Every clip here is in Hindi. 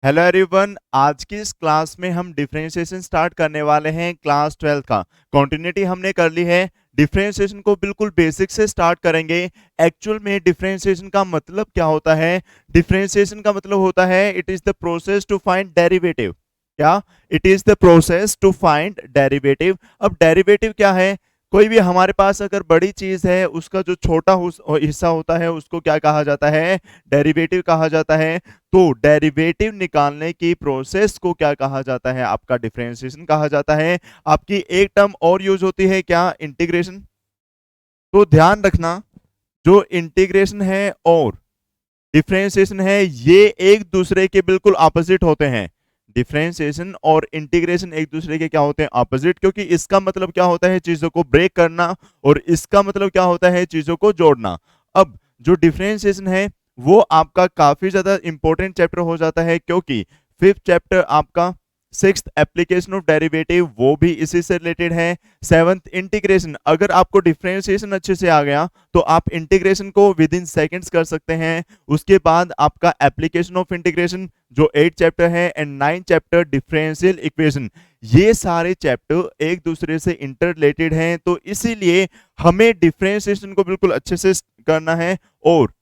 हेलो एवरीवन, आज की इस क्लास में हम डिफरेंशिएशन स्टार्ट करने वाले हैं क्लास 12 का। कंटिन्यूटी हमने कर ली है। डिफरेंशिएशन को बिल्कुल बेसिक से स्टार्ट करेंगे। एक्चुअल में डिफरेंशिएशन का मतलब क्या होता है? डिफरेंशिएशन का मतलब होता है it is the process to find derivative. क्या? It is the process to find derivative. अब डेरिवेटिव क्या है? कोई भी हमारे पास अगर बड़ी चीज है उसका जो छोटा हिस्सा होता है उसको क्या कहा जाता है? डेरिवेटिव कहा जाता है। तो डेरिवेटिव निकालने की प्रोसेस को क्या कहा जाता है? आपका डिफरेंशिएशन कहा जाता है। आपकी एक टर्म और यूज होती है, क्या? इंटीग्रेशन। तो ध्यान रखना, जो इंटीग्रेशन है और डिफरेंशिएशन है ये एक दूसरे के बिल्कुल ऑपोजिट होते हैं। डिफरेंशिएशन और इंटीग्रेशन एक दूसरे के क्या होते हैं? ऑपोजिट। क्योंकि इसका मतलब क्या होता है? चीजों को ब्रेक करना, और इसका मतलब क्या होता है? चीजों को जोड़ना। अब जो डिफरेंशिएशन है वो आपका काफी ज्यादा इंपॉर्टेंट चैप्टर हो जाता है, क्योंकि फिफ्थ चैप्टर आपका सिक्स्थ एप्लीकेशन ऑफ डेरिवेटिव वो भी इसी से रिलेटेड है। Seventh integration. अगर आपको डिफरेंशिएशन अच्छे से आ गया तो आप इंटीग्रेशन को विद इन सेकेंड्स कर सकते हैं। उसके बाद आपका एप्लीकेशन ऑफ इंटीग्रेशन जो 8 चैप्टर है, एंड 9 चैप्टर डिफरेंशियल इक्वेशन। ये सारे चैप्टर एक दूसरे से इंटर रिलेटेड हैं, तो इसीलिए हमें डिफरेंशिएशन को बिल्कुल अच्छे से करना है। और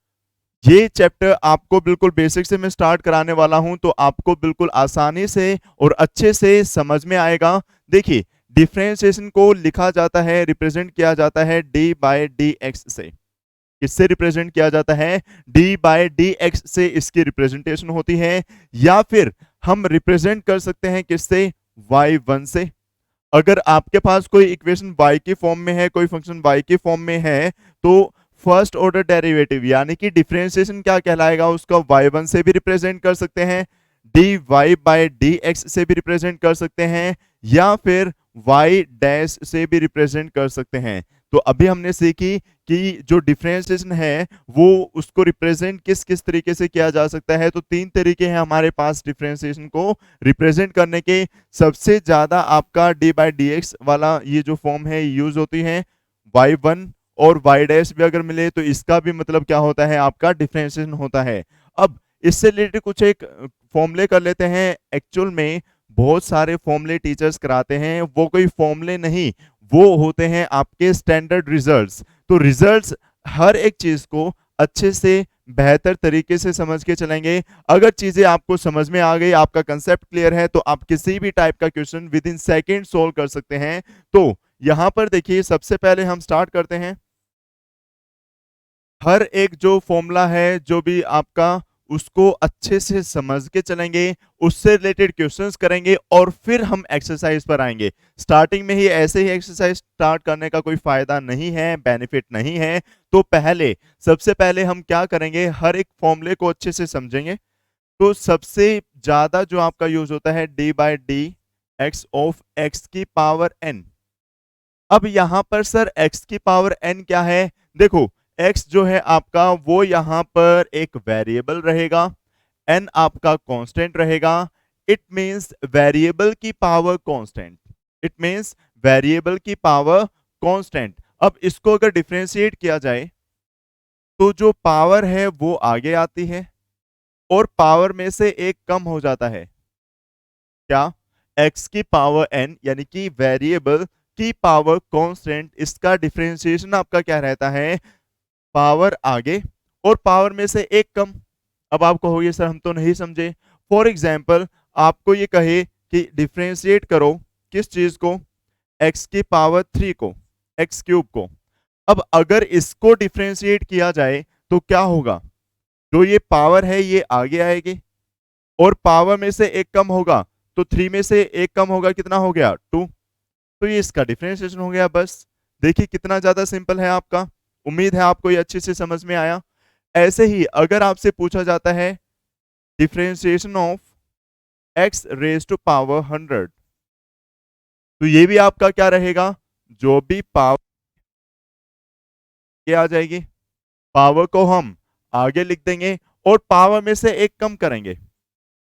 ये चैप्टर आपको बिल्कुल बेसिक से मैं स्टार्ट कराने वाला हूं, तो आपको बिल्कुल आसानी से और अच्छे से समझ में आएगा। देखिए, डिफरेंशिएशन को लिखा जाता है, रिप्रेजेंट किया जाता है डी बाय डी एक्स से। किससे रिप्रेजेंट किया जाता है? डी बाय डी एक्स से इसकी रिप्रेजेंटेशन होती है। या फिर हम रिप्रेजेंट कर सकते हैं किससे? y1 से। अगर आपके पास कोई इक्वेशन y की फॉर्म में है, कोई फंक्शन y की फॉर्म में है, तो फर्स्ट ऑर्डर डेरिवेटिव यानी कि डिफरेंशिएशन क्या कहलाएगा? उसका y1 से भी रिप्रेजेंट कर सकते हैं, dy बाय dx से भी रिप्रेजेंट कर सकते हैं, या फिर y डैश से भी रिप्रेजेंट कर सकते हैं। तो अभी हमने सीखी कि जो डिफरेंशिएशन है वो उसको रिप्रेजेंट किस किस तरीके से किया जा सकता है। तो 3 तरीके हैं हमारे पास डिफरेंशिएशन को रिप्रेजेंट करने के। सबसे ज्यादा आपका डी बाई डी एक्स वाला ये जो फॉर्म है यूज होती है। y1 और y डैश भी अगर मिले तो इसका भी मतलब क्या होता है? आपका डिफरेंशिएशन होता है। अब इससे रिलेटेड कुछ एक फॉर्मूले कर लेते हैं। एक्चुअल में बहुत सारे फॉर्मूले टीचर्स कराते हैं, वो कोई फॉर्मूले नहीं, वो होते हैं आपके स्टैंडर्ड रिजल्ट्स। तो रिजल्ट्स हर एक चीज को अच्छे से बेहतर तरीके से समझ के चलेंगे। अगर चीजें आपको समझ में आ गई, आपका कंसेप्ट क्लियर है, तो आप किसी भी टाइप का question with in second solve कर सकते हैं। तो यहां पर देखिए, सबसे पहले हम स्टार्ट करते हैं। हर एक जो फॉर्मूला है जो भी आपका, उसको अच्छे से समझ के चलेंगे, उससे रिलेटेड क्वेश्चंस करेंगे, और फिर हम एक्सरसाइज पर आएंगे। स्टार्टिंग में ही ऐसे ही एक्सरसाइज स्टार्ट करने का कोई फायदा नहीं है, बेनिफिट नहीं है। तो सबसे पहले हम क्या करेंगे? हर एक फॉर्मूले को अच्छे से समझेंगे। तो सबसे ज्यादा जो आपका यूज होता है D by d x of x की पावर एन। अब यहां पर सर x की पावर n क्या है? देखो, x जो है आपका वो यहां पर एक वेरिएबल रहेगा, n आपका कांस्टेंट रहेगा। इट मींस वेरिएबल की power constant. It means variable की पावर कांस्टेंट। अब इसको अगर डिफरेंशिएट किया जाए तो जो पावर है वो आगे आती है, और पावर में से एक कम हो जाता है। क्या? x की पावर n यानी कि वेरिएबल की पावर कांस्टेंट, इसका डिफरेंशिएशन आपका क्या रहता है? पावर आगे और पावर में से एक कम। अब आप कहोगे सर हम तो नहीं समझे। फॉर एग्जाम्पल, आपको ये कहे कि डिफरेंशिएट करो किस चीज को? x की पावर 3 को, x क्यूब को। अब अगर इसको डिफरेंशिएट किया जाए तो क्या होगा? जो ये पावर है ये आगे आएगी, और पावर में से एक कम होगा, तो 3 में से एक कम होगा, कितना हो गया? 2। तो ये इसका डिफरेंशिएशन हो गया। बस देखिए कितना ज्यादा सिंपल है आपका। उम्मीद है आपको ये अच्छे से समझ में आया। ऐसे ही अगर आपसे पूछा जाता है differentiation of x raise to power 100, तो ये भी आपका क्या रहेगा? जो भी पावर ये आ जाएगी, पावर को हम आगे लिख देंगे, और पावर में से एक कम करेंगे।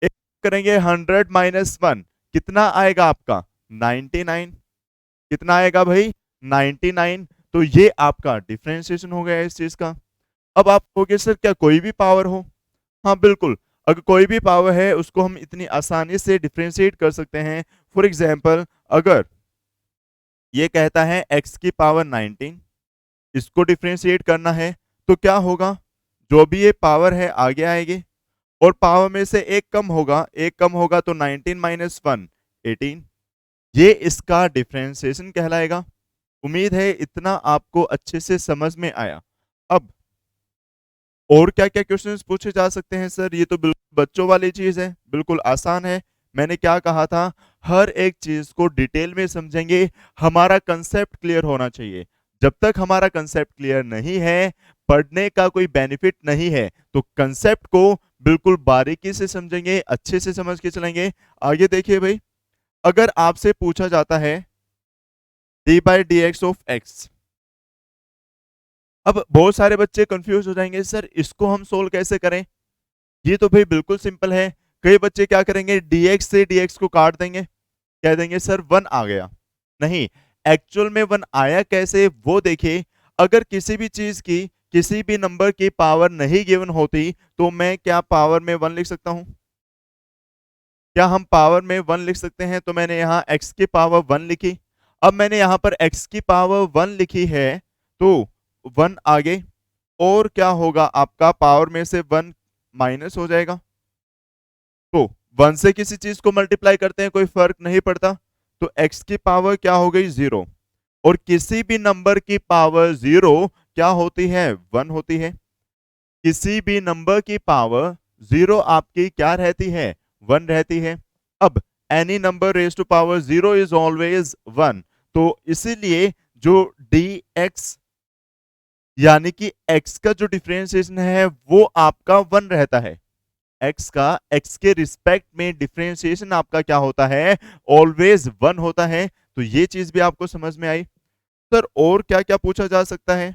एक करेंगे 100 माइनस 1, कितना आएगा आपका? 99। कितना आएगा भाई? 99। तो ये आपका डिफरेंशिएशन हो गया इस चीज का। अब आप कहोगे सर क्या कोई भी पावर हो? हाँ बिल्कुल। अगर कोई भी पावर है उसको हम इतनी आसानी से डिफरेंशिएट कर सकते हैं। फॉर एग्जाम्पल, अगर ये कहता है x की पावर 19, इसको डिफरेंशिएट करना है तो क्या होगा, जो भी ये पावर है आगे आएगी और पावर में से एक कम होगा तो 19 माइनस 1 18, ये इसका डिफरेंशिएशन कहलाएगा। उम्मीद है इतना आपको अच्छे से समझ में आया। अब और क्या क्या क्वेश्चंस पूछे जा सकते हैं सर, ये तो बिल्कुल बच्चों वाली चीज है, बिल्कुल आसान है। मैंने क्या कहा था, हर एक चीज को डिटेल में समझेंगे, हमारा कंसेप्ट क्लियर होना चाहिए। जब तक हमारा कंसेप्ट क्लियर नहीं है, पढ़ने का कोई बेनिफिट नहीं है। तो कंसेप्ट को बिल्कुल बारीकी से समझेंगे, अच्छे से समझ के चलेंगे। आगे देखिए भाई, अगर आपसे पूछा जाता है D by d x of x, अब बहुत सारे बच्चे कंफ्यूज हो जाएंगे, सर इसको हम सोल्व कैसे करें। ये तो भाई बिल्कुल सिंपल है। कई बच्चे क्या करेंगे, dx से dx को काट देंगे, कह देंगे सर 1 आ गया। नहीं, एक्चुअल में 1 आया कैसे वो देखिए। अगर किसी भी चीज की, किसी भी नंबर की पावर नहीं गिवन होती तो मैं क्या पावर में 1 लिख सकता हूं, क्या हम पावर में 1 लिख सकते हैं। तो मैंने यहां x की पावर 1 लिखी। अब मैंने यहां पर x की पावर 1 लिखी है तो 1 आगे, और क्या होगा, आपका पावर में से 1 माइनस हो जाएगा। तो 1 से किसी चीज को मल्टीप्लाई करते हैं कोई फर्क नहीं पड़ता, तो x की पावर क्या हो गई 0, और किसी भी नंबर की पावर 0 क्या होती है, 1 होती है। किसी भी नंबर की पावर 0 आपकी क्या रहती है, 1 रहती है। अब any number raise to power 0 is always 1, तो इसीलिए जो dx यानी कि x का जो डिफरेंशिएशन है वो आपका 1 रहता है। x के रिस्पेक्ट में डिफरेंशिएशन आपका क्या होता है, ऑलवेज 1 होता है। तो ये चीज भी आपको समझ में आई। सर और क्या क्या पूछा जा सकता है।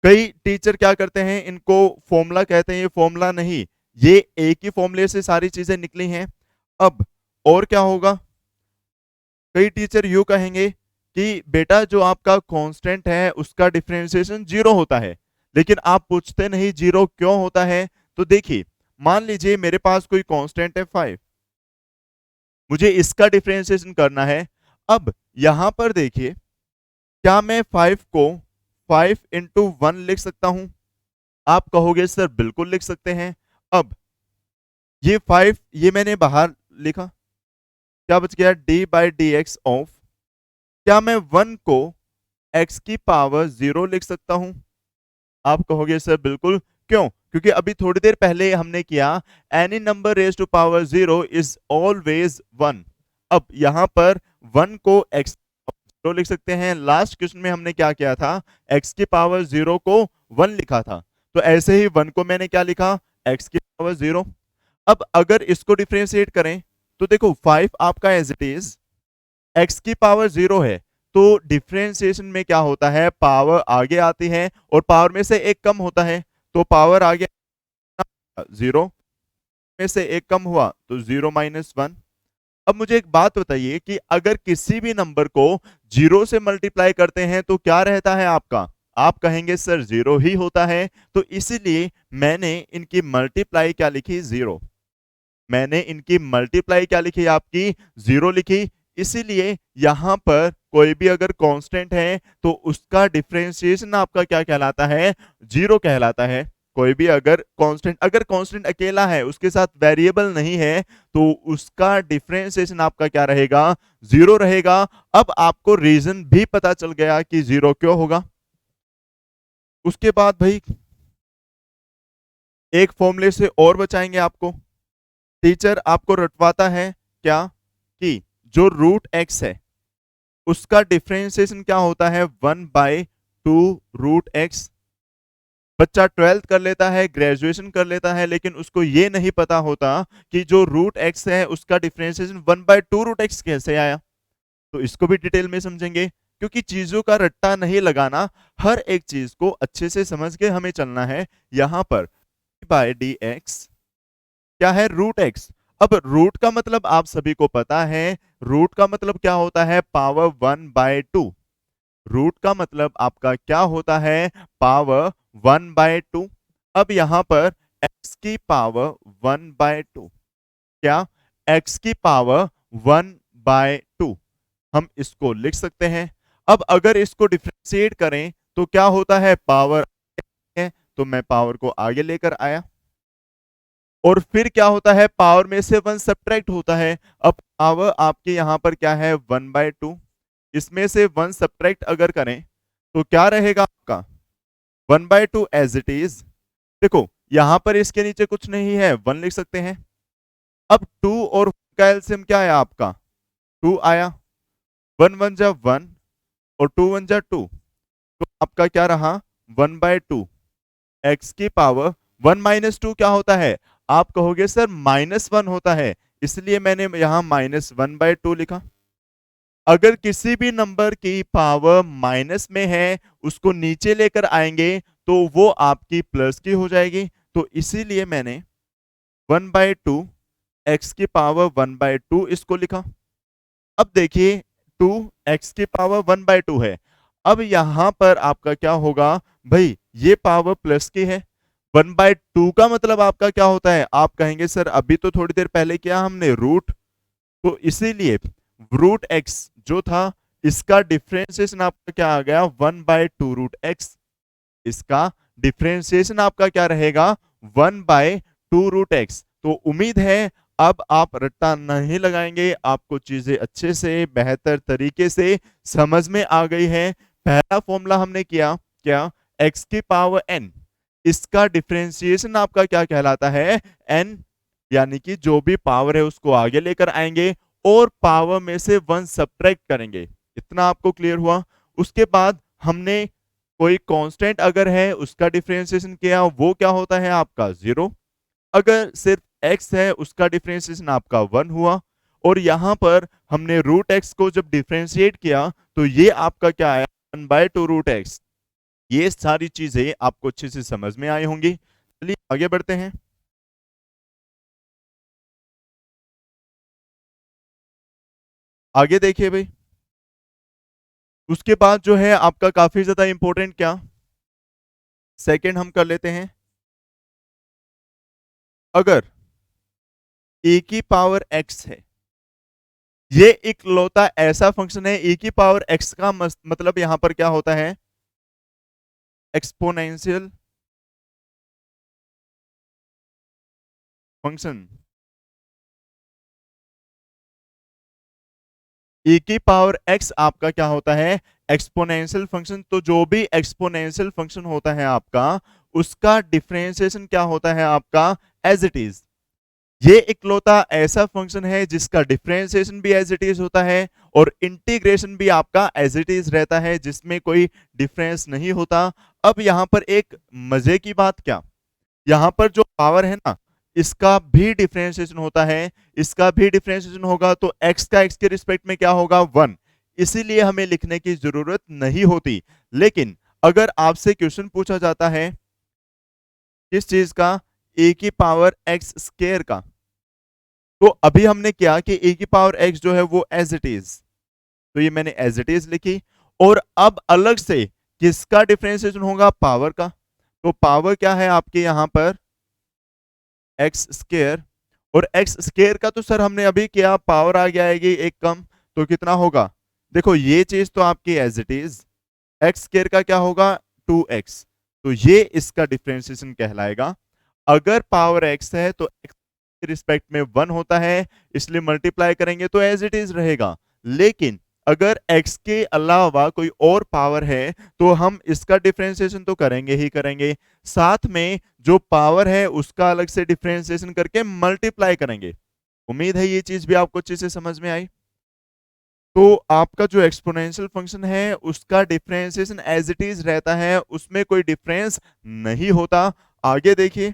कई टीचर क्या करते हैं, इनको फॉर्मूला कहते हैं, ये फॉर्मूला नहीं, ये एक ही फॉर्मूले से सारी चीजें निकली हैं। अब और क्या होगा, कई टीचर यू कहेंगे कि बेटा जो आपका कांस्टेंट है उसका डिफरेंशिएशन 0 होता है, लेकिन आप पूछते नहीं 0 क्यों होता है। तो देखिए, मान लीजिए मेरे पास कोई कांस्टेंट है 5, मुझे इसका डिफरेंशिएशन करना है। अब यहां पर देखिए, क्या मैं 5 को 5 इंटू 1 लिख सकता हूं। आप कहोगे सर बिल्कुल लिख सकते हैं। अब ये 5 ये मैंने बाहर लिखा, क्या बच गया, D by d x of, क्या मैं 1 को x की पावर 0 लिख सकता हूं। आप कहोगे सर बिल्कुल, क्यों, क्योंकि अभी थोड़ी देर पहले हमने किया any number raise to power 0 is always 1। अब यहां पर 1 को x 0 लिख सकते हैं। लास्ट क्वेश्चन में हमने क्या किया था, x की पावर 0 को 1 लिखा था, तो ऐसे ही 1 को मैंने क्या लिखा, x की पावर 0। अब अगर इसको डिफरेंशिएट करें तो देखो 5 आपका एज इट इज, x की पावर 0 है, तो डिफरेंशिएशन में क्या होता है, पावर आगे आती है और पावर में से एक कम होता है, तो पावर आगे 0 में से एक कम हुआ तो 0 माइनस 1। अब मुझे एक बात बताइए कि अगर किसी भी नंबर को 0 से मल्टीप्लाई करते हैं तो क्या रहता है आपका, आप कहेंगे सर 0 ही होता है। तो इसीलिए मैंने इनकी मल्टीप्लाई क्या लिखी, 0। मैंने इनकी मल्टीप्लाई क्या लिखी, आपकी 0 लिखी। इसीलिए यहां पर कोई भी अगर कांस्टेंट है तो उसका डिफरेंशिएशन आपका क्या कहलाता है, 0 कहलाता है। कोई भी अगर कांस्टेंट अकेला है, उसके साथ वेरिएबल नहीं है, तो उसका डिफरेंशिएशन आपका क्या रहेगा, 0 रहेगा। अब आपको रीजन भी पता चल गया कि 0 क्यों होगा। उसके बाद भाई एक फॉर्मूले से और बचाएंगे आपको। टीचर आपको रटवाता है क्या, कि जो रूट एक्स है उसका डिफरेंशिएशन क्या होता है, 1/2 रूट एक्स। बच्चा 12th कर लेता है, ग्रेजुएशन कर लेता है, लेकिन उसको ये नहीं पता होता कि जो रूट एक्स है उसका डिफरेंशिएशन 1/2 रूट एक्स कैसे आया। तो इसको भी डिटेल में समझेंगे, क्योंकि चीजों का रट्टा नहीं लगाना, हर एक चीज को अच्छे से समझ के हमें चलना है। यहां पर बाय डी एक्स क्या है, रूट एक्स। अब रूट का मतलब आप सभी को पता है, रूट का मतलब क्या होता है, पावर 1/2। रूट का मतलब आपका क्या होता है, पावर 1/2। अब यहां पर एक्स की पावर 1/2। क्या? x की पावर 1/2 हम इसको लिख सकते हैं। अब अगर इसको डिफरेंशिएट करें तो क्या होता है, पावर है तो मैं पावर को आगे लेकर आया, और फिर क्या होता है, पावर में से 1 सब्ट्रैक्ट होता है। अब पावर आपके यहां पर क्या है, 1/2, इसमें से 1 सब्ट्रैक्ट अगर करें तो क्या रहेगा आपका, 1/2 एज इट इज। देखो यहां पर इसके नीचे कुछ नहीं है, 1 लिख सकते हैं। अब 2 और 1 का एलसीएम क्या आया आपका, 2 आया। 1 1 जा 1 और 2 1 जा 2, तो आपका क्या रहा, 1/2 एक्स की पावर 1 - 2 क्या होता है, आप कहोगे सर -1 होता है, इसलिए मैंने यहां -1/2 लिखा। अगर किसी भी नंबर की पावर माइनस में है, उसको नीचे लेकर आएंगे तो वो आपकी प्लस की हो जाएगी, तो इसीलिए मैंने 1/2 एक्स की पावर 1/2 इसको लिखा। अब देखिए 2 एक्स की पावर 1/2 है। अब यहां पर आपका क्या होगा, भाई ये पावर प्लस की है, 1/2 का मतलब आपका क्या होता है, आप कहेंगे सर अभी तो थोड़ी देर पहले किया हमने रूट, तो इसीलिए रूट एक्स जो था इसका डिफरेंशिएशन आपका क्या आ गया, 1/2 रूट एक्स। इसका डिफरेंशिएशन आपका क्या रहेगा, 1/2 रूट एक्स। तो उम्मीद है अब आप रट्टा नहीं लगाएंगे, आपको चीजें अच्छे से बेहतर तरीके से समझ में आ गई है। पहला फॉर्मूला हमने किया क्या, x की पावर n, इसका डिफरेंशिएशन आपका क्या कहलाता है, n, यानी कि जो भी पावर है उसको आगे लेकर आएंगे और पावर में से 1 सब्ट्रैक्ट करेंगे। इतना आपको क्लियर हुआ। उसके बाद हमने कोई कांस्टेंट अगर है उसका डिफरेंशिएशन किया, वो क्या होता है आपका 0। अगर सिर्फ x है उसका डिफरेंशिएशन आपका 1 हुआ, और यहां पर हमने रूट एक्स को जब डिफरेंशिएट किया तो ये आपका क्या आया, 1/2 रूट एक्स। ये सारी चीजें आपको अच्छे से समझ में आई होंगी। चलिए आगे बढ़ते हैं। आगे देखिए भाई, उसके बाद जो है आपका काफी ज्यादा इंपॉर्टेंट क्या, सेकंड हम कर लेते हैं। अगर ए की पावर एक्स है, ये इकलौता ऐसा फंक्शन है, ए की पावर एक्स का मतलब यहां पर क्या होता है, एक्सपोनेंशियल फंक्शन। e की पावर x आपका क्या होता है, एक्सपोनेंशियल फंक्शन। तो जो भी एक्सपोनेंशियल फंक्शन होता है आपका, उसका डिफरेंशिएशन क्या होता है आपका, एज इट इज। ये इकलौता ऐसा फंक्शन है जिसका डिफरेंशिएशन भी एज इट इज होता है और इंटीग्रेशन भी आपका एज इट इज रहता है, जिसमें कोई डिफरेंस नहीं होता। अब यहां पर एक मजे की बात क्या, यहां पर जो पावर है ना, इसका भी डिफरेंशिएशन होता है, इसका भी डिफरेंशिएशन होगा तो x का x के रिस्पेक्ट में क्या होगा, 1। इसीलिए हमें लिखने की जरूरत नहीं होती। लेकिन अगर आपसे क्वेश्चन पूछा जाता है किस चीज का, a की पावर x स्क्वायर का, तो अभी हमने क्या कि a की पावर x जो है वो एज इट इज, तो ये मैंने एज इट इज लिखी। और अब अलग से किसका डिफरेंशिएशन होगा, पावर का। तो पावर क्या है आपके यहां पर, एक्स स्क्र, और एक्स स्क्र का तो सर हमने अभी किया, पावर आ गया आएगी एक कम, तो कितना होगा, देखो ये चीज तो आपकी as it is, x square का क्या होगा, 2x, तो ये इसका डिफरेंशिएशन कहलाएगा। अगर पावर x है तो x के रिस्पेक्ट में 1 होता है, इसलिए मल्टीप्लाई करेंगे तो एज इट इज रहेगा। लेकिन अगर x के अलावा कोई और पावर है तो हम इसका डिफरेंशिएशन तो करेंगे ही करेंगे, साथ में जो पावर है उसका अलग से डिफरेंशिएशन करके मल्टीप्लाई करेंगे। उम्मीद है ये चीज भी आपको अच्छे से समझ में आई। तो आपका जो एक्सपोनेंशियल फंक्शन है उसका डिफरेंशिएशन एज इट इज रहता है, उसमें कोई डिफरेंस नहीं होता। आगे देखिए,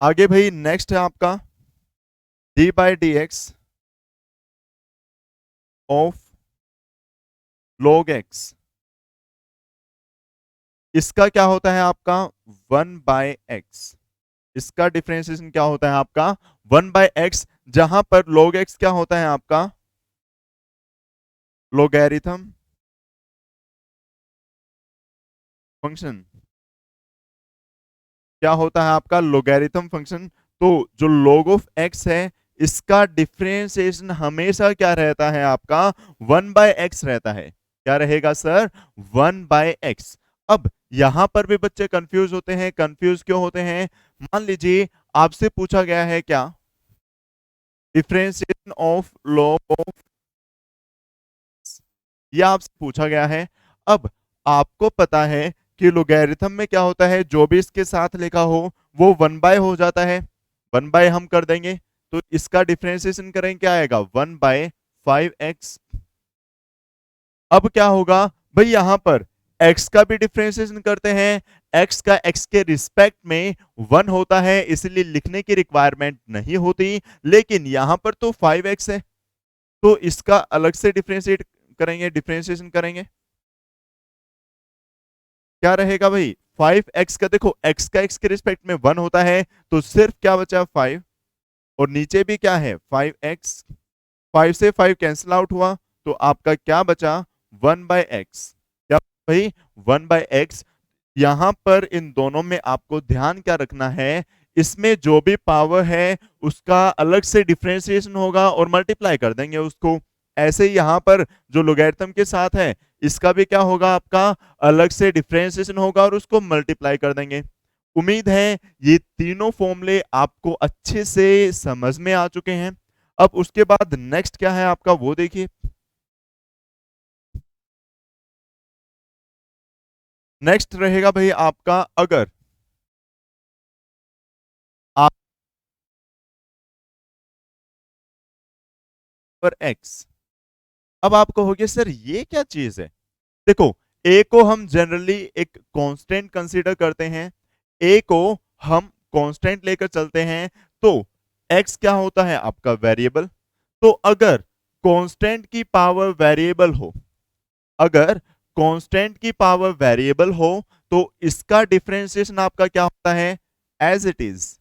आगे भाई नेक्स्ट है आपका d/dx ऑफ log x। इसका क्या होता है आपका, 1/x। इसका डिफरेंशिएशन क्या होता है आपका, 1/x, जहां पर log x क्या होता है आपका, लोगैरिथम फंक्शन क्या होता है आपका लोगैरिथम फंक्शन। तो जो log ऑफ x है इसका डिफरेंशिएशन हमेशा क्या रहता है आपका 1/x रहता है। क्या रहेगा सर 1/x। अब यहां पर भी बच्चे कंफ्यूज होते हैं। कंफ्यूज क्यों होते हैं? मान लीजिए आपसे पूछा गया है क्या डिफरेंशिएशन ऑफ log ऑफ, यह आपसे पूछा गया है। अब आपको पता है कि लोगैरिथम में क्या होता है, जो भी इसके साथ लिखा हो वो 1 बाय हो जाता है। 1 बाय हम कर देंगे तो इसका डिफरेंशिएशन करेंगे क्या आएगा 1/5x। अब क्या होगा भाई यहां पर x का भी डिफरेंशिएशन करते हैं। x का x के रिस्पेक्ट में 1 होता है इसलिए लिखने की रिक्वायरमेंट नहीं होती, लेकिन यहां पर तो 5x है तो इसका अलग से डिफरेंशिएट करेंगे, डिफरेंशिएशन करेंगे। क्या रहेगा भाई 5x का, देखो x का x के रिस्पेक्ट में 1 होता है तो सिर्फ क्या बचा 5, और नीचे भी क्या है 5x। 5 से 5 कैंसिल आउट हुआ तो आपका क्या बचा 1/x। क्या भाई 1/x। यहां पर इन दोनों में आपको ध्यान क्या रखना है, इसमें जो भी पावर है उसका अलग से डिफरेंशिएशन होगा और मल्टीप्लाई कर देंगे उसको। ऐसे ही यहां पर जो लोगैरिथम के साथ है इसका भी क्या होगा आपका अलग से डिफरेंशिएशन होगा और उसको मल्टीप्लाई कर देंगे। उम्मीद है ये तीनों फॉर्मूले आपको अच्छे से समझ में आ चुके हैं। अब उसके बाद नेक्स्ट क्या है आपका वो देखिए। नेक्स्ट रहेगा भाई आपका अगर आप पर x। अब आप कहोगे सर ये क्या चीज है। देखो a को हम जनरली एक कांस्टेंट कंसीडर करते हैं, a को हम कांस्टेंट लेकर चलते हैं तो x क्या होता है आपका वेरिएबल। तो अगर कांस्टेंट की पावर वेरिएबल हो, अगर कांस्टेंट की पावर वेरिएबल हो तो इसका डिफरेंशिएशन आपका क्या होता है एज इट इज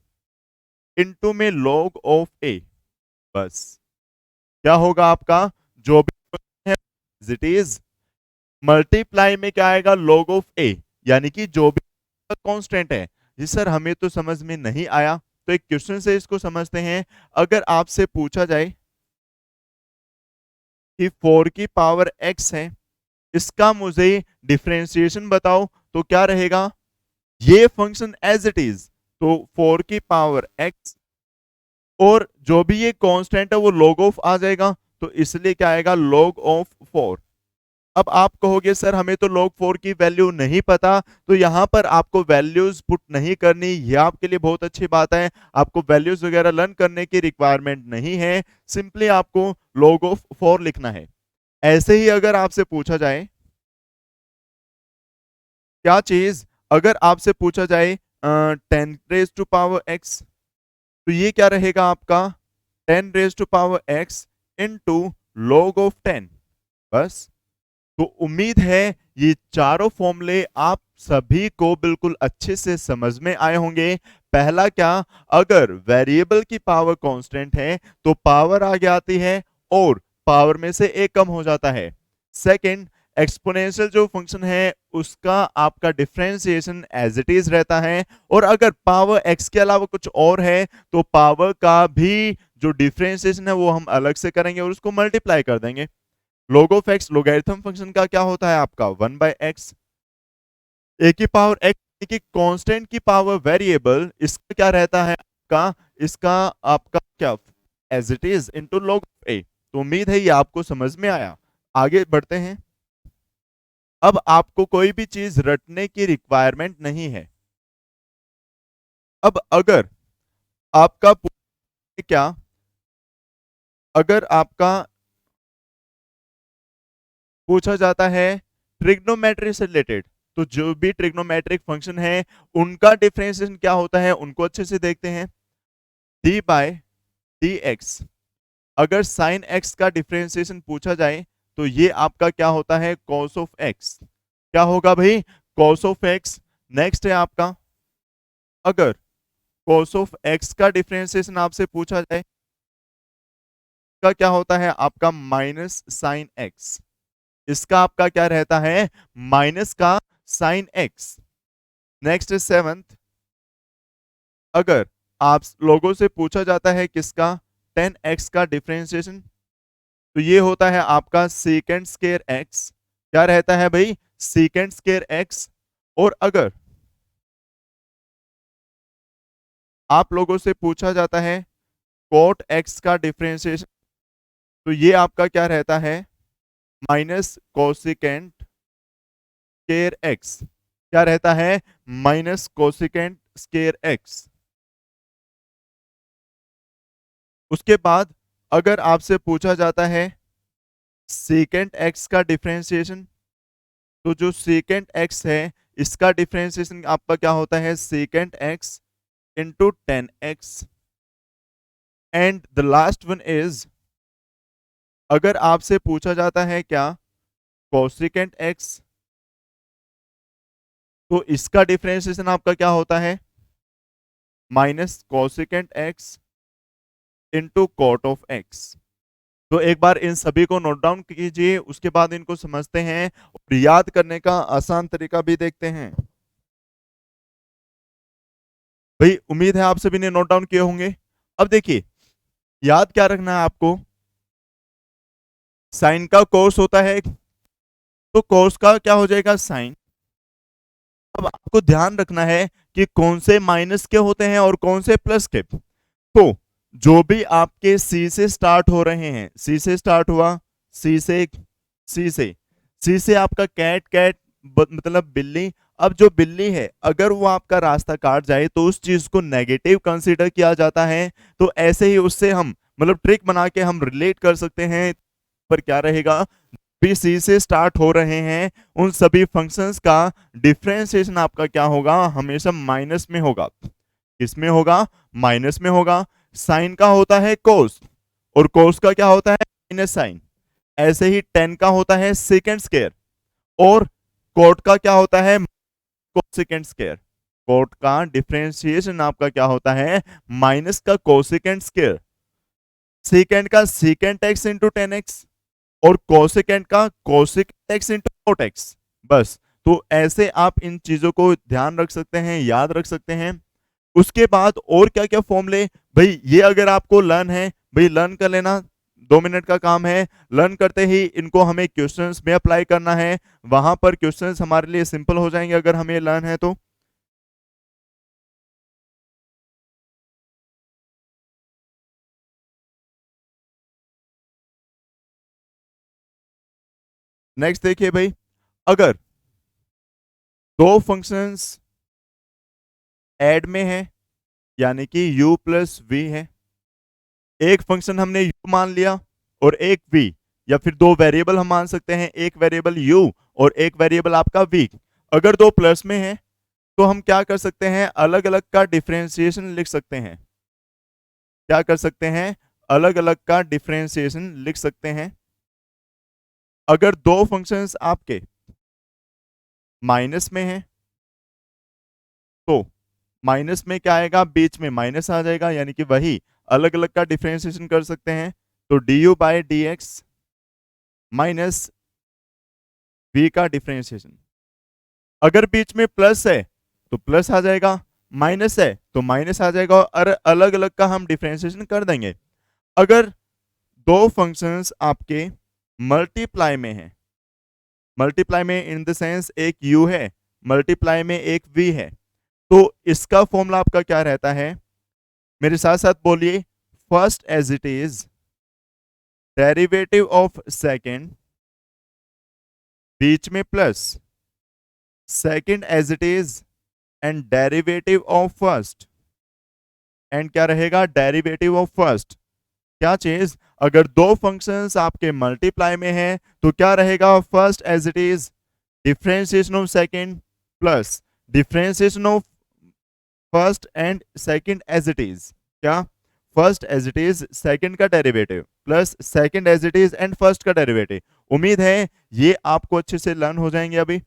इनटू में log ऑफ a। बस क्या होगा आपका जो भी है एज इट इज मल्टीप्लाई में क्या आएगा log ऑफ a, यानी कि जो भी कांस्टेंट है। जी सर हमें तो समझ में नहीं आया, तो एक क्वेश्चन से इसको समझते हैं। अगर आपसे पूछा जाए कि 4 की पावर x है, इसका मुझे डिफरेंशिएशन बताओ, तो क्या रहेगा ये फंक्शन एज इट इज, तो 4 की पावर x और जो भी ये कांस्टेंट है वो log ऑफ आ जाएगा, तो इसलिए क्या आएगा log ऑफ 4। अब आप कहोगे सर हमें तो log 4 की वैल्यू नहीं पता, तो यहां पर आपको वैल्यूज पुट नहीं करनी, यह आपके लिए बहुत अच्छी बात है। आपको वैल्यूज वगैरह लर्न करने की रिक्वायरमेंट नहीं है, सिंपली आपको log ऑफ 4 लिखना है। ऐसे ही अगर आपसे पूछा जाए क्या चीज, अगर आपसे पूछा जाए 10 रेज टू पावर x, तो ये क्या रहेगा आपका 10 raise to power x into log of 10। बस तो उम्मीद है ये चारों फॉर्मूले आप सभी को बिल्कुल अच्छे से समझ में आए होंगे। पहला क्या, अगर वेरिएबल की पावर कांस्टेंट है तो पावर आगे आती है और पावर में से एक कम हो जाता है। सेकंड, एक्सपोनेंशियल जो फंक्शन है उसका आपका डिफरेंशिएशन एज इट इज रहता है, और अगर पावर x के अलावा कुछ और है तो पावर का भी जो डिफरेंशिएशन है वो हम अलग से करेंगे और उसको मल्टीप्लाई कर देंगे। log of x logarithm function का क्या होता है आपका 1/x। a की पावर x की कांस्टेंट की पावर वेरिएबल, इसका क्या रहता है आपका, इसका आपका क्या as it is into log of a। तो उम्मीद है ये आपको समझ में आया। आगे बढ़ते हैं। अब आपको कोई भी चीज रटने की रिक्वायरमेंट नहीं है। अब अगर आपका क्या, अगर आपका पूछा जाता है ट्रिग्नोमेट्री से रिलेटेड, तो जो भी ट्रिग्नोमेट्रिक फंक्शन है उनका डिफरेंशिएशन क्या होता है उनको अच्छे से देखते हैं। डी बाय डी एक्स, अगर साइन एक्स का डिफरेंशिएशन पूछा जाए तो ये आपका क्या होता है कॉस ऑफ एक्स। क्या होगा भाई कॉस ऑफ एक्स। नेक्स्ट है आपका, अगर कॉस ऑफ एक्स का डिफरेंशिएशन आपसे पूछा जाए का क्या होता है आपका माइनस साइन एक्स। इसका आपका क्या रहता है माइनस का sine x. Next is 7th, अगर आप लोगों से पूछा जाता है किसका 10x का डिफरेंशिएशन, तो ये होता है आपका सेकेंड स्क्वायर एक्स। क्या रहता है भाई? Second square x. और अगर आप लोगों से पूछा जाता है कोट एक्स का डिफरेंशिएशन, तो ये आपका क्या रहता है? Minus cosecant square x. क्या रहता है? Minus cosecant square x. उसके बाद अगर आपसे पूछा जाता है सेकेंड एक्स का डिफरेंशिएशन, तो जो सेकेंड एक्स है इसका डिफरेंशिएशन आपका क्या होता है? Second x into 10x। And the last one is, अगर आपसे पूछा जाता है क्या कोसिकेंट एक्स, तो इसका डिफरेंशिएशन आपका क्या होता है? Minus cosecant x into cot of x. तो एक बार इन सभी को नोट डाउन कीजिए, उसके बाद इनको समझते हैं और याद करने का आसान तरीका भी देखते हैं। भाई उम्मीद है आप सभी ने नोट डाउन किए होंगे। अब देखिए, याद क्या रखना है आपको? साइन का कोस होता है, तो कोस का क्या हो जाएगा? साइन। अब आपको ध्यान रखना है कि कौन से माइनस के होते हैं और कौन से प्लस के। तो जो भी आपके सी से स्टार्ट हो रहे हैं, सी से स्टार्ट हुआ, सी से, सी से, सी से आपका कैट, कैट मतलब बिल्ली। अब जो बिल्ली है अगर वो आपका रास्ता काट जाए तो उस चीज को नेगेटिव कंसीडर किया जाता है। तो ऐसे ही उससे हम मतलब ट्रिक बना के हम रिलेट कर सकते हैं। पर क्या रहेगा? भी सी से स्टार्ट हो रहे हैं उन सभी फंक्शंस का डिफरेंशिएशन आपका क्या होगा? हमेशा माइनस में होगा। किसमें होगा? माइनस में होगा। साइन का होता है कोस, और कोस का क्या होता है? Minus sine. ऐसे ही 10 का होता है सेकेंड स्क्वायर, और कोट का क्या होता है? Cosecant square. कोट का डिफरेंशिएशन आपका क्या होता है? माइनस का कोसेकेंड स्क्वायर। सेकेंड का सेकेंड एक्स इंटू 10x, और कोसेकेंड का cosecant x into cot x. बस। तो ऐसे आप इन चीजों को ध्यान रख सकते हैं, याद रख सकते हैं। उसके बाद और क्या क्या फॉर्मूले, भाई ये अगर आपको लर्न है, भाई लर्न कर लेना, 2 मिनट का काम है। लर्न करते ही इनको हमें क्वेश्चंस में अप्लाई करना है, वहां पर क्वेश्चंस हमारे लिए सिंपल हो जाएंगे अगर हमें लर्न है तो। नेक्स्ट देखिए भाई, अगर दो फंक्शंस ऐड में है, यानी कि u प्लस वी है, एक फंक्शन हमने u मान लिया और एक v, या फिर दो वेरिएबल हम मान सकते हैं, एक वेरिएबल u और एक वेरिएबल आपका v। अगर दो प्लस में है तो हम क्या कर सकते हैं? अलग अलग का डिफरेंशिएशन लिख सकते हैं। क्या कर सकते हैं? अलग अलग का डिफरेंशिएशन लिख सकते हैं। अगर दो फंक्शंस आपके माइनस में है तो माइनस में क्या आएगा? बीच में माइनस आ जाएगा, यानी कि वही अलग अलग का डिफरेंशिएशन कर सकते हैं। तो d u by d x minus v का डिफरेंशिएशन। अगर बीच में प्लस है तो प्लस आ जाएगा, माइनस है तो माइनस आ जाएगा, और अलग अलग का हम डिफरेंशिएशन कर देंगे। अगर दो फंक्शंस आपके मल्टीप्लाई में है, मल्टीप्लाई में इन द सेंस एक u है, मल्टीप्लाई में एक v है, तो इसका फॉर्मूला आपका क्या रहता है? मेरे साथ साथ बोलिए, first as it is derivative of second, बीच में plus, second as it is and derivative of first, and क्या रहेगा? Derivative of first. क्या चीज? अगर दो फंक्शंस आपके मल्टीप्लाई में हैं तो क्या रहेगा? First as it is differentiation of second plus differentiation of first and second as it is. क्या? First as it is second का derivative plus second as it is and first का डेरिवेटिव। उम्मीद है ये आपको अच्छे से लर्न हो जाएंगे। अभी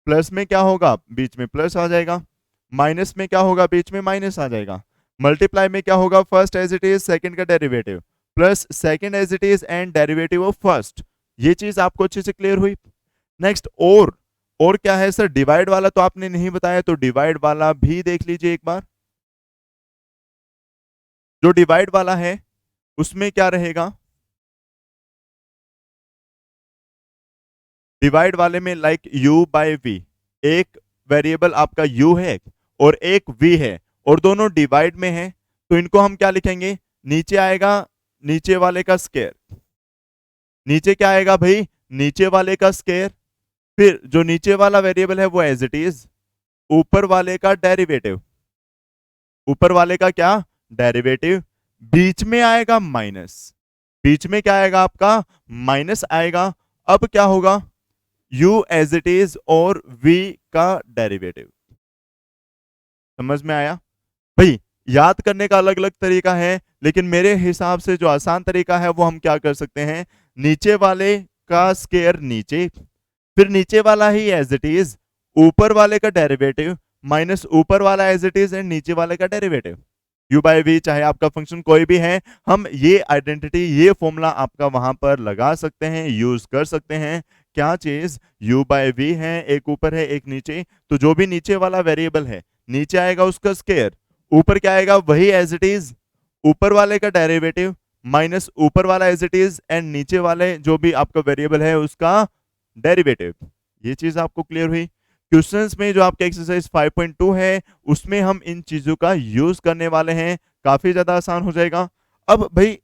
प्लस में क्या होगा? बीच में प्लस आ जाएगा। माइनस में क्या होगा? बीच में माइनस आ जाएगा। मल्टीप्लाई में क्या होगा? First as it is second का derivative plus second as it is and derivative of first. ये चीज आपको अच्छे से क्लियर हुई। नेक्स्ट, और और क्या है सर, डिवाइड वाला तो आपने नहीं बताया, तो डिवाइड वाला भी देख लीजिए एक बार। जो डिवाइड वाला है उसमें क्या रहेगा, डिवाइड वाले में लाइक u बाय v, एक वेरिएबल आपका u है और एक v है और दोनों डिवाइड में है, तो इनको हम क्या लिखेंगे, नीचे आएगा नीचे वाले का स्क्वायर, नीचे क्या आएगा भाई, नीचे वाले का स्क्वायर, फिर जो नीचे वाला वेरिएबल है वो एज इट इज, ऊपर वाले का डेरिवेटिव, ऊपर वाले का क्या, डेरिवेटिव, बीच में आएगा माइनस, बीच में क्या आएगा आपका, माइनस आएगा। अब क्या होगा, u एज इट इज और v का डेरिवेटिव। समझ में आया भाई, याद करने का अलग अलग तरीका है, लेकिन मेरे हिसाब से जो आसान तरीका है वो हम क्या कर सकते हैं, नीचे वाले का स्क्वायर नीचे, फिर नीचे वाला ही एज इट इज, ऊपर वाले का डेरिवेटिव माइनस ऊपर वाला एज इट इज एंड नीचे वाले का डेरिवेटिव, u बाय वी, चाहे आपका फंक्शन कोई भी है, हम ये आइडेंटिटी, ये फॉर्मूला आपका वहां पर लगा सकते हैं, यूज कर सकते हैं। क्या चीज, u बाय वी है, एक ऊपर है एक नीचे, तो जो भी नीचे वाला वेरिएबल है नीचे आएगा उसका स्क्वायर, ऊपर क्या आएगा वही एज इट इज, ऊपर वाले का डेरिवेटिव माइनस ऊपर वाला एज इट इज एंड नीचे वाले जो भी आपका वेरिएबल है उसका डेरिवेटिव। ये चीज आपको क्लियर हुई। क्वेश्चंस में जो आपका एक्सरसाइज 5.2 है उसमें हम इन चीजों का यूज करने वाले हैं, काफी ज्यादा आसान हो जाएगा। अब भाई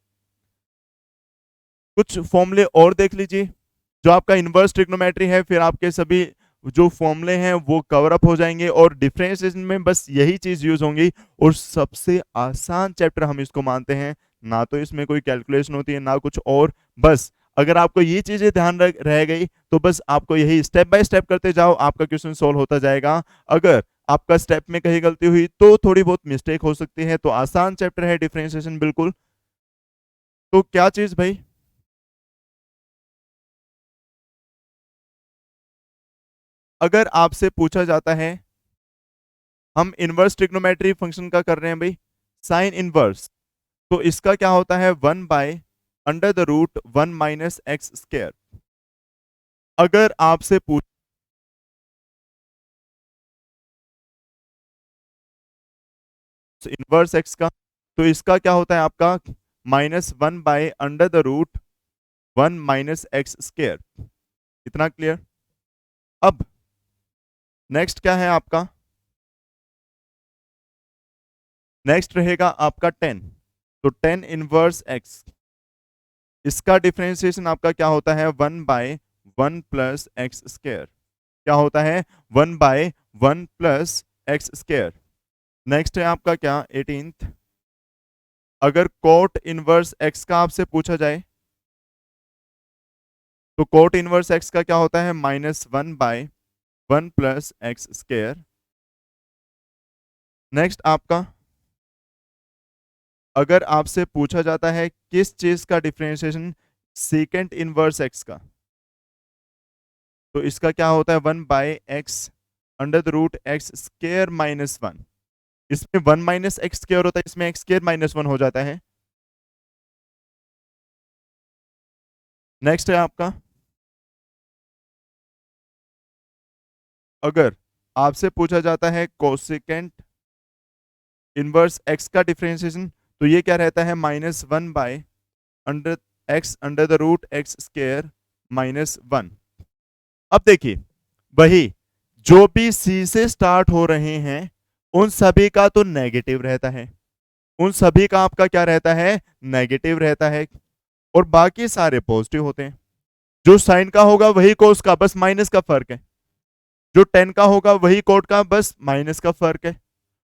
कुछ फॉर्मूले और देख लीजिए, जो आपका इनवर्स ट्रिग्नोमेट्री है, फिर आपके सभी जो फॉर्मूले हैं वो कवर अप हो जाएंगे और डिफरेंशिएशन में बस यही चीज यूज होंगी, और सबसे आसान चैप्टर हम इसको मानते हैं, ना तो इसमें कोई कैलकुलेशन होती है ना कुछ और, बस अगर आपको ये चीजें ध्यान रह गई तो बस आपको यही स्टेप बाय स्टेप करते जाओ, आपका क्वेश्चन सॉल्व होता जाएगा। अगर आपका स्टेप में कहीं गलती हुई तो थोड़ी बहुत मिस्टेक हो सकती है, तो आसान चैप्टर है डिफरेंशिएशन बिल्कुल। तो क्या चीज भाई, अगर आपसे पूछा जाता है, हम इनवर्स ट्रिग्नोमेट्री फंक्शन का कर रहे हैं भाई, साइन इनवर्स, तो इसका क्या होता है, 1/√1 माइनस एक्स स्क्वायर। अगर आपसे पूछ इनवर्स एक्स का, तो इसका क्या होता है आपका, -1/√1 माइनस एक्स स्क्वायर। इतना क्लियर। अब नेक्स्ट क्या है आपका, नेक्स्ट रहेगा आपका 10, तो 10 इनवर्स एक्स, इसका डिफरेंशिएशन आपका क्या होता है, 1/1 प्लस एक्स स्क्वायर, क्या होता है, 1/1 प्लस एक्स स्क्वायर। नेक्स्ट है आपका क्या, 18th, अगर कोट इनवर्स एक्स का आपसे पूछा जाए, तो कोट इनवर्स एक्स का क्या होता है, -1/1 प्लस एक्स स्क्वायर। नेक्स्ट आपका, अगर आपसे पूछा जाता है किस चीज का डिफरेंशिएशन, सेकेंड इनवर्स एक्स का, तो इसका क्या होता है, 1/x√x² - 1, इसमें 1 माइनस एक्स स्क्वायर होता है, इसमें x² - 1 हो जाता है। नेक्स्ट है आपका, अगर आपसे पूछा जाता है कोसेकेंट इनवर्स एक्स का डिफरेंशिएशन, तो ये क्या रहता है, -1/x√x² - 1। अब देखिए, वही जो भी सी से स्टार्ट हो रहे हैं उन सभी का तो नेगेटिव रहता है, उन सभी का आपका क्या रहता है, नेगेटिव रहता है, और बाकी सारे पॉजिटिव होते हैं। जो साइन का होगा वही कोस का, बस माइनस का फर्क है, जो 10 का होगा वही कोट का, बस माइनस का फर्क है,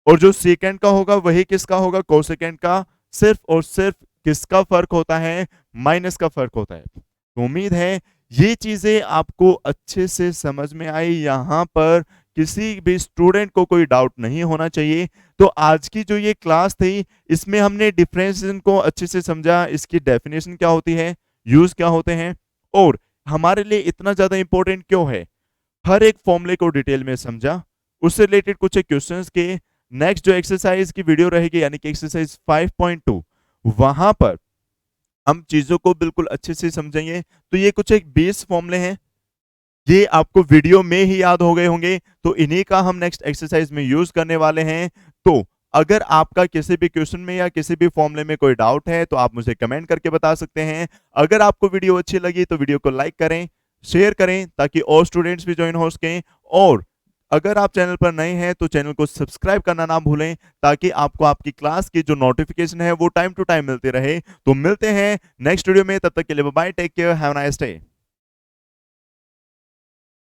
और जो सेकेंड का होगा वही किसका होगा, कोसेकेंड का, सिर्फ और सिर्फ किसका फर्क होता है, माइनस का फर्क होता है। तो उम्मीद है ये चीजें आपको अच्छे से समझ में आई, यहां पर किसी भी स्टूडेंट को कोई डाउट नहीं होना चाहिए। तो आज की जो ये क्लास थी इसमें हमने डिफरेंशिएशन को अच्छे से समझा, इसकी डेफिनेशन क्या होती है, यूज क्या होते हैं, और हमारे लिए इतना ज्यादा इंपॉर्टेंट क्यों है, हर एक फॉर्मूले को डिटेल में समझा, उससे रिलेटेड कुछ क्वेश्चंस के। नेक्स्ट जो एक्सरसाइज की वीडियो रहेगी यानी कि एक्सरसाइज 5.2, वहां पर हम चीजों को बिल्कुल अच्छे से समझेंगे। तो ये कुछ एक 20 फॉर्मूले हैं, ये आपको वीडियो में ही याद हो गए होंगे, तो इन्हीं का हम नेक्स्ट एक्सरसाइज में यूज करने वाले हैं। तो अगर आपका किसी भी क्वेश्चन में या किसी भी फॉर्मूले में कोई डाउट है तो आप मुझे कमेंट करके बता सकते हैं। अगर आपको वीडियो अच्छी लगी तो वीडियो को लाइक करें, शेयर करें ताकि और स्टूडेंट्स भी ज्वाइन हो सकें। और अगर आप चैनल पर नए हैं तो चैनल को सब्सक्राइब करना ना भूलें ताकि आपको आपकी क्लास की जो नोटिफिकेशन है वो टाइम टू टाइम मिलती रहे। तो मिलते हैं नेक्स्ट वीडियो में, तब तक के लिए bye bye, take care, have a nice day.